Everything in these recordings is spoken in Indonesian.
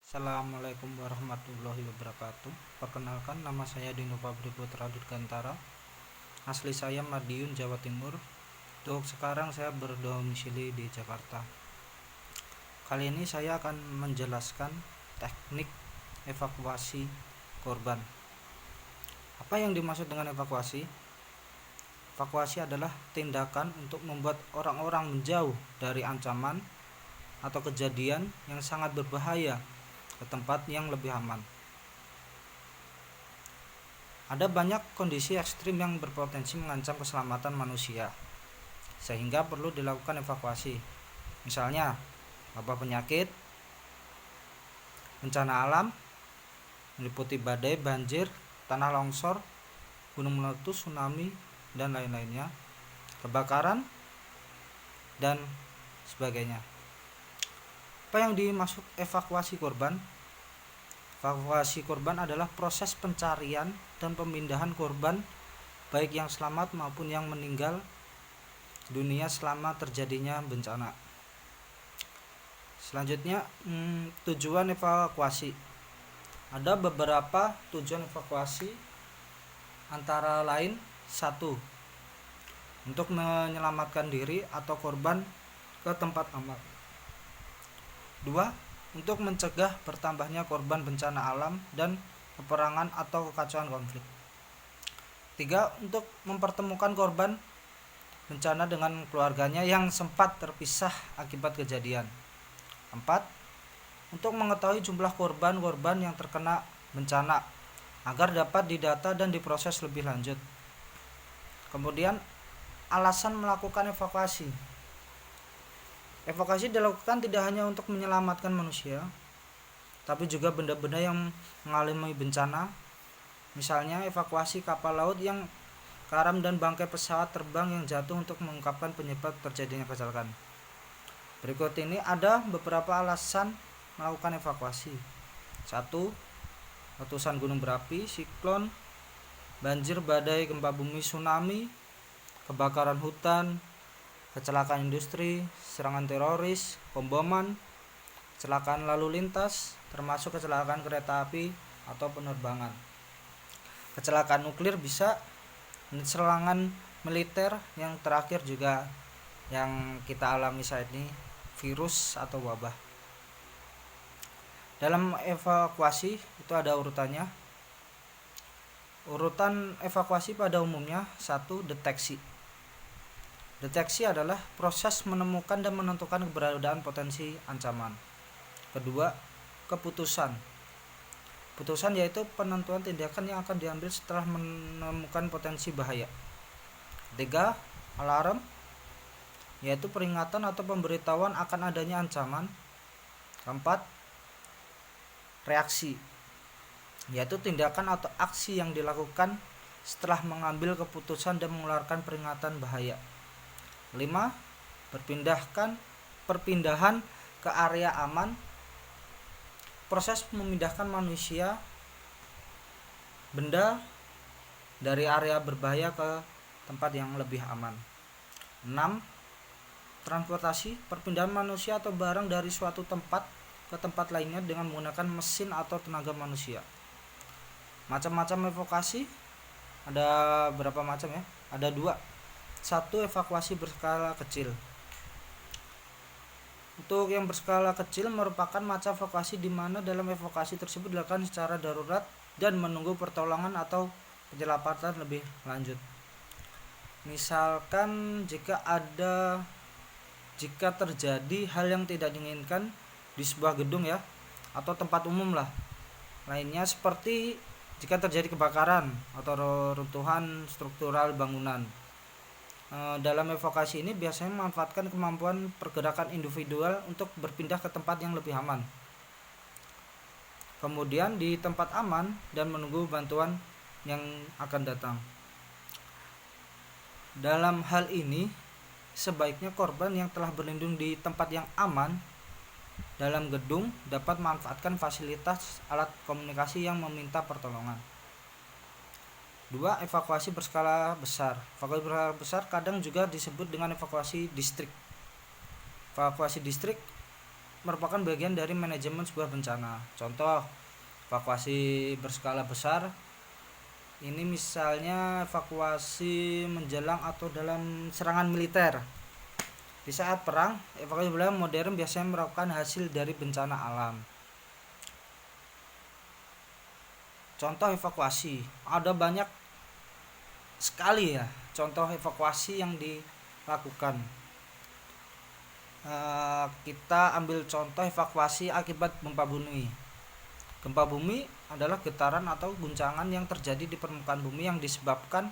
Assalamualaikum warahmatullahi wabarakatuh. Perkenalkan, nama saya Dino Fabri Putra Dirgantara. Asli saya Madiun, Jawa Timur. Untuk sekarang saya berdomisili di Jakarta. Kali ini saya akan menjelaskan teknik evakuasi korban. Apa yang dimaksud dengan evakuasi? Evakuasi adalah tindakan untuk membuat orang-orang menjauh dari ancaman atau kejadian yang sangat berbahaya ke tempat yang lebih aman. Ada banyak kondisi ekstrim yang berpotensi mengancam keselamatan manusia, sehingga perlu dilakukan evakuasi. Misalnya, wabah penyakit, bencana alam, meliputi badai, banjir, tanah longsor, gunung meletus, tsunami, dan lain-lainnya, kebakaran, dan sebagainya. Apa yang dimaksud evakuasi korban? Evakuasi korban adalah proses pencarian dan pemindahan korban, baik yang selamat maupun yang meninggal dunia selama terjadinya bencana. Selanjutnya, tujuan evakuasi. Ada beberapa tujuan evakuasi, antara lain: 1. Untuk menyelamatkan diri atau korban ke tempat aman. 2. Untuk mencegah bertambahnya korban bencana alam dan peperangan atau kekacauan konflik. 3. Untuk mempertemukan korban bencana dengan keluarganya yang sempat terpisah akibat kejadian. 4. Untuk mengetahui jumlah korban-korban yang terkena bencana agar dapat didata dan diproses lebih lanjut. Kemudian, alasan melakukan evakuasi. Evakuasi dilakukan tidak hanya untuk menyelamatkan manusia, tapi juga benda-benda yang mengalami bencana. Misalnya evakuasi kapal laut yang karam dan bangkai pesawat terbang yang jatuh untuk mengungkapkan penyebab terjadinya kecelakaan. Berikut ini ada beberapa alasan melakukan evakuasi. 1. Letusan gunung berapi, siklon, banjir, badai, gempa bumi, tsunami, kebakaran hutan, kecelakaan industri, serangan teroris, pemboman, kecelakaan lalu lintas, termasuk kecelakaan kereta api atau penerbangan. Kecelakaan nuklir bisa, serangan militer, yang terakhir juga yang kita alami saat ini, virus atau wabah. Dalam evakuasi itu ada urutannya. Urutan evakuasi pada umumnya: 1. Deteksi. Deteksi adalah proses menemukan dan menentukan keberadaan potensi ancaman. 2. Keputusan. Putusan yaitu penentuan tindakan yang akan diambil setelah menemukan potensi bahaya. 3. Alarm, yaitu peringatan atau pemberitahuan akan adanya ancaman. 4. Reaksi, yaitu tindakan atau aksi yang dilakukan setelah mengambil keputusan dan mengeluarkan peringatan bahaya. 5. Perpindahan ke area aman. Proses memindahkan manusia, benda dari area berbahaya ke tempat yang lebih aman. 6. Transportasi, perpindahan manusia atau barang dari suatu tempat ke tempat lainnya dengan menggunakan mesin atau tenaga manusia. Macam-macam evakuasi ada berapa macam ya? Ada 2. 1. Evakuasi berskala kecil. Untuk yang berskala kecil merupakan macam evakuasi di mana dalam evakuasi tersebut dilakukan secara darurat dan menunggu pertolongan atau penyelamatan lebih lanjut. Misalkan jika terjadi hal yang tidak diinginkan di sebuah gedung ya, atau tempat umum lah lainnya, seperti jika terjadi kebakaran atau runtuhan struktural bangunan. Dalam evakuasi ini biasanya memanfaatkan kemampuan pergerakan individual untuk berpindah ke tempat yang lebih aman. Kemudian di tempat aman dan menunggu bantuan yang akan datang. Dalam hal ini, sebaiknya korban yang telah berlindung di tempat yang aman dalam gedung dapat memanfaatkan fasilitas alat komunikasi yang meminta pertolongan. 2. Evakuasi berskala besar. Evakuasi berskala besar kadang juga disebut dengan evakuasi distrik. Evakuasi distrik merupakan bagian dari manajemen sebuah bencana. Contoh, evakuasi berskala besar. Ini misalnya evakuasi menjelang atau dalam serangan militer. Di saat perang, evakuasi modern biasanya merupakan hasil dari bencana alam. Contoh evakuasi, ada banyak sekali ya contoh evakuasi yang dilakukan. Kita ambil contoh evakuasi akibat gempa bumi. Gempa bumi adalah getaran atau guncangan yang terjadi di permukaan bumi yang disebabkan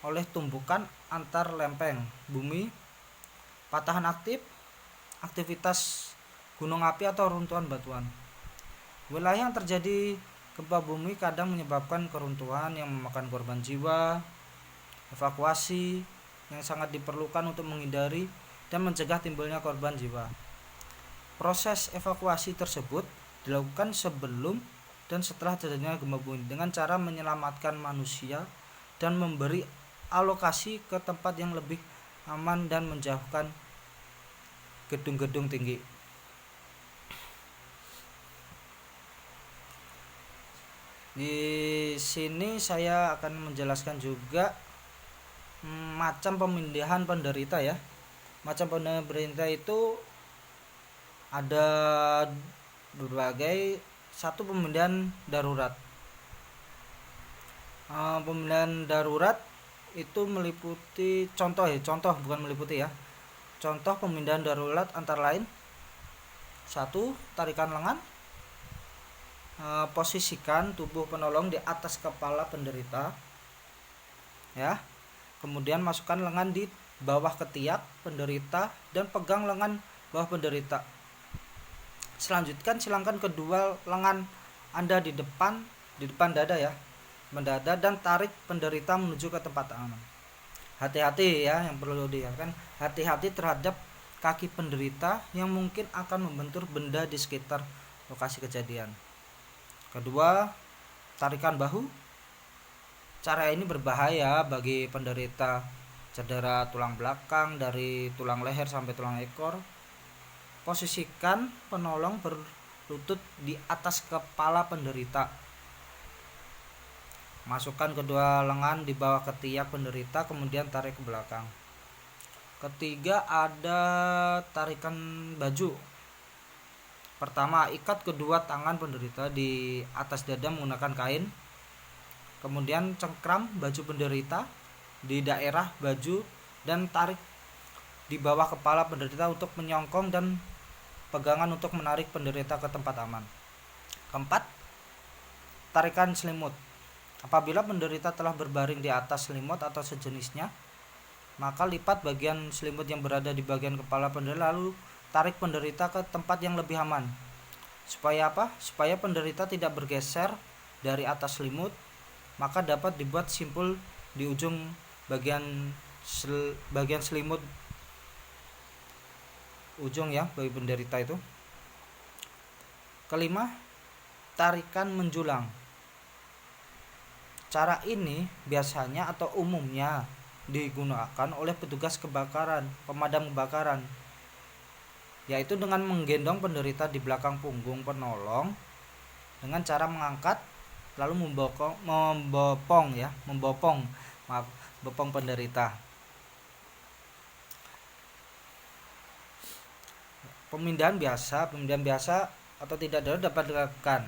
oleh tumbukan antar lempeng bumi, patahan aktif, aktivitas gunung api atau runtuhan batuan. Wilayah yang terjadi gempa bumi kadang menyebabkan keruntuhan yang memakan korban jiwa. Evakuasi yang sangat diperlukan untuk menghindari dan mencegah timbulnya korban jiwa. Proses evakuasi tersebut dilakukan sebelum dan setelah terjadinya gempa bumi dengan cara menyelamatkan manusia dan memberi alokasi ke tempat yang lebih aman dan menjauhkan gedung-gedung tinggi. Di sini saya akan menjelaskan juga macam pemindahan penderita ya. Macam penderita itu ada berbagai. Satu, pemindahan darurat. Pemindahan darurat itu meliputi contoh pemindahan darurat antara lain: 1. Tarikan lengan. Posisikan tubuh penolong di atas kepala penderita ya. Kemudian masukkan lengan di bawah ketiak penderita dan pegang lengan bawah penderita. Selanjutnya silangkan kedua lengan Anda di depan dada ya, mendada, dan tarik penderita menuju ke tempat aman. Hati-hati ya, yang perlu diingatkan, hati-hati terhadap kaki penderita yang mungkin akan membentur benda di sekitar lokasi kejadian. Kedua, tarikan bahu. Cara ini berbahaya bagi penderita cedera tulang belakang dari tulang leher sampai tulang ekor. Posisikan penolong berlutut di atas kepala penderita. Masukkan kedua lengan di bawah ketiak penderita, kemudian tarik ke belakang. Ketiga, ada tarikan baju. Pertama, ikat kedua tangan penderita di atas dada menggunakan kain. Kemudian cengkram baju penderita di daerah baju dan tarik di bawah kepala penderita untuk menyongkong dan pegangan untuk menarik penderita ke tempat aman. Keempat, tarikan selimut. Apabila penderita telah berbaring di atas selimut atau sejenisnya, maka lipat bagian selimut yang berada di bagian kepala penderita lalu tarik penderita ke tempat yang lebih aman. Supaya apa? Supaya penderita tidak bergeser dari atas selimut, maka dapat dibuat simpul di ujung bagian selimut ujung ya bagi penderita itu. Kelima, tarikan menjulang. Cara ini biasanya atau umumnya digunakan oleh petugas pemadam kebakaran, yaitu dengan menggendong penderita di belakang punggung penolong dengan cara mengangkat lalu membopong penderita. Pemindahan biasa atau tidak dapat dilakukan.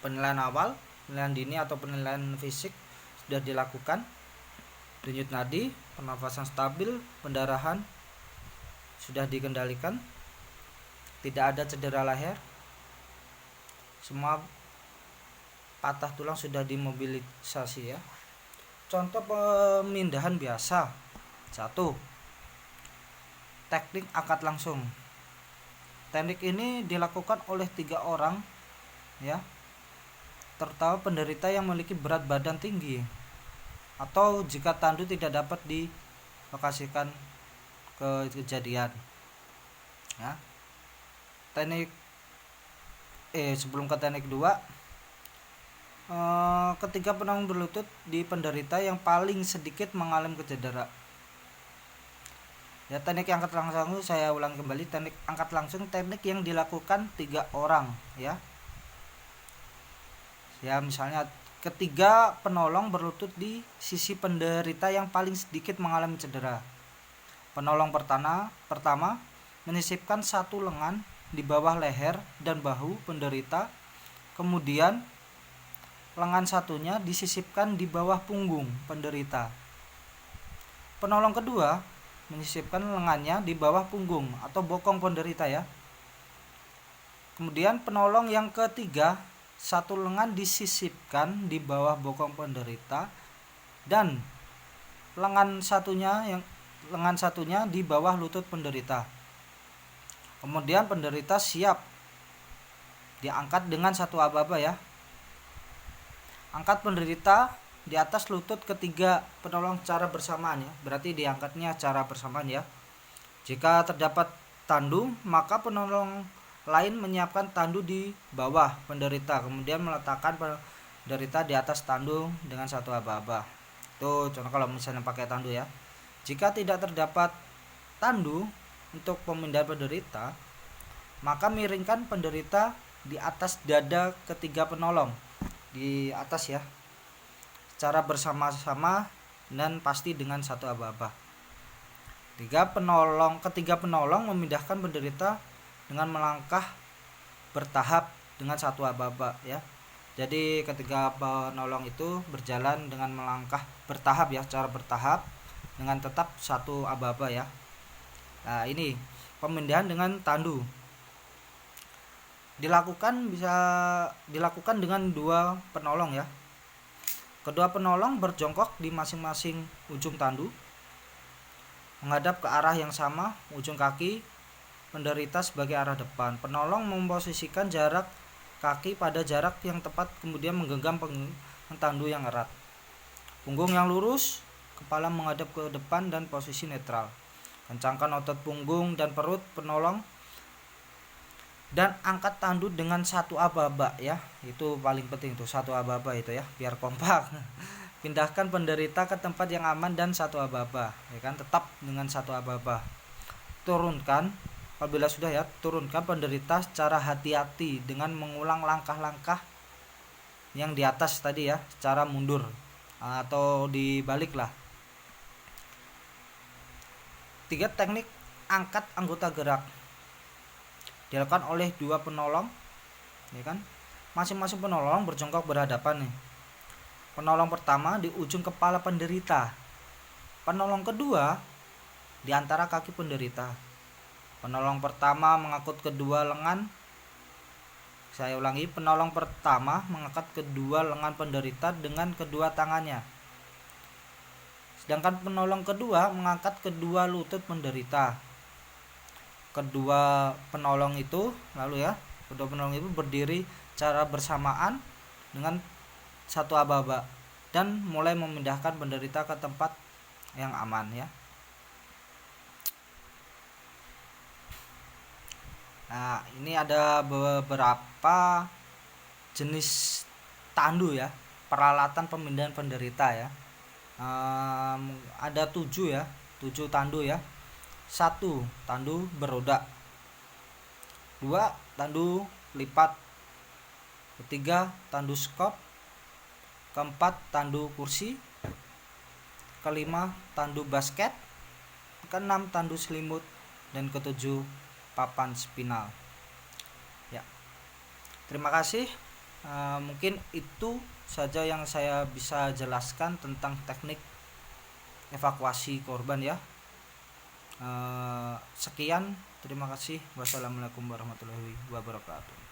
Penilaian awal, penilaian dini atau penilaian fisik sudah dilakukan. Denyut nadi, pernafasan stabil, pendarahan sudah dikendalikan, tidak ada cedera leher, semua patah tulang sudah dimobilisasi ya. Contoh pemindahan biasa: 1. Teknik akad langsung. Teknik ini dilakukan oleh 3 orang ya, terutama penderita yang memiliki berat badan tinggi atau jika tandu tidak dapat dilokasikan ke kejadian ya. Sebelum ke teknik 2, ketika penolong berlutut di penderita yang paling sedikit mengalami cedera. Ya, teknik yang angkat langsung saya ulang kembali, teknik angkat langsung teknik yang dilakukan 3 orang ya. Ya, misalnya ketiga penolong berlutut di sisi penderita yang paling sedikit mengalami cedera. Penolong pertama menyisipkan satu lengan di bawah leher dan bahu penderita, kemudian lengan satunya disisipkan di bawah punggung penderita. Penolong kedua menyisipkan lengannya di bawah punggung atau bokong penderita ya. Kemudian penolong yang ketiga, satu lengan disisipkan di bawah bokong penderita dan lengan satunya di bawah lutut penderita. Kemudian penderita siap diangkat dengan satu aba-aba ya. Angkat penderita di atas lutut ketiga penolong secara bersamaan ya. Berarti diangkatnya secara bersamaan ya. Jika terdapat tandu, maka penolong lain menyiapkan tandu di bawah penderita, kemudian meletakkan penderita di atas tandu dengan satu aba-aba. Itu contoh kalau misalnya pakai tandu ya. Jika tidak terdapat tandu untuk pemindahan penderita, maka miringkan penderita di atas dada ketiga penolong, di atas ya, secara bersama-sama dan pasti dengan satu aba-aba. Ketiga penolong memindahkan penderita dengan melangkah bertahap dengan satu aba-aba ya. Jadi ketiga penolong itu berjalan dengan melangkah bertahap ya, secara bertahap dengan tetap satu aba-aba ya. Nah, ini pemindahan dengan tandu. Bisa dilakukan dengan dua penolong ya. Kedua penolong berjongkok di masing-masing ujung tandu, menghadap ke arah yang sama, ujung kaki penderita sebagai arah depan. Penolong memposisikan jarak kaki pada jarak yang tepat, kemudian menggenggam tandu yang erat. Punggung yang lurus, kepala menghadap ke depan dan posisi netral. Kencangkan otot punggung dan perut penolong dan angkat tandu dengan satu aba-aba ya. Itu paling penting tuh, satu aba-aba itu ya, biar kompak. Pindahkan penderita ke tempat yang aman dan satu aba-aba ya kan, tetap dengan satu aba-aba. Turunkan, apabila sudah ya, turunkan penderita secara hati-hati dengan mengulang langkah-langkah yang di atas tadi ya, secara mundur atau dibalik lah. 3 teknik angkat anggota gerak dilakukan oleh dua penolong ya kan. Masing-masing penolong berjongkok berhadapan nih. Penolong pertama di ujung kepala penderita, penolong kedua di antara kaki penderita. Penolong pertama mengangkat kedua lengan. Saya ulangi, penolong pertama mengangkat kedua lengan penderita dengan kedua tangannya. Sedangkan penolong kedua mengangkat kedua lutut penderita. Kedua penolong itu berdiri secara bersamaan dengan satu aba-aba dan mulai memindahkan penderita ke tempat yang aman ya. Nah, ini ada beberapa jenis tandu ya, peralatan pemindahan penderita ya. Ada 7 ya, 7 tandu ya. 1 tandu beroda, 2 tandu lipat, 3 tandu skop, 4 tandu kursi, 5 tandu basket, 6 tandu selimut, dan 7 papan spinal ya. Terima kasih. Mungkin itu saja yang saya bisa jelaskan tentang teknik evakuasi korban ya. Sekian, terima kasih. Wassalamualaikum warahmatullahi wabarakatuh.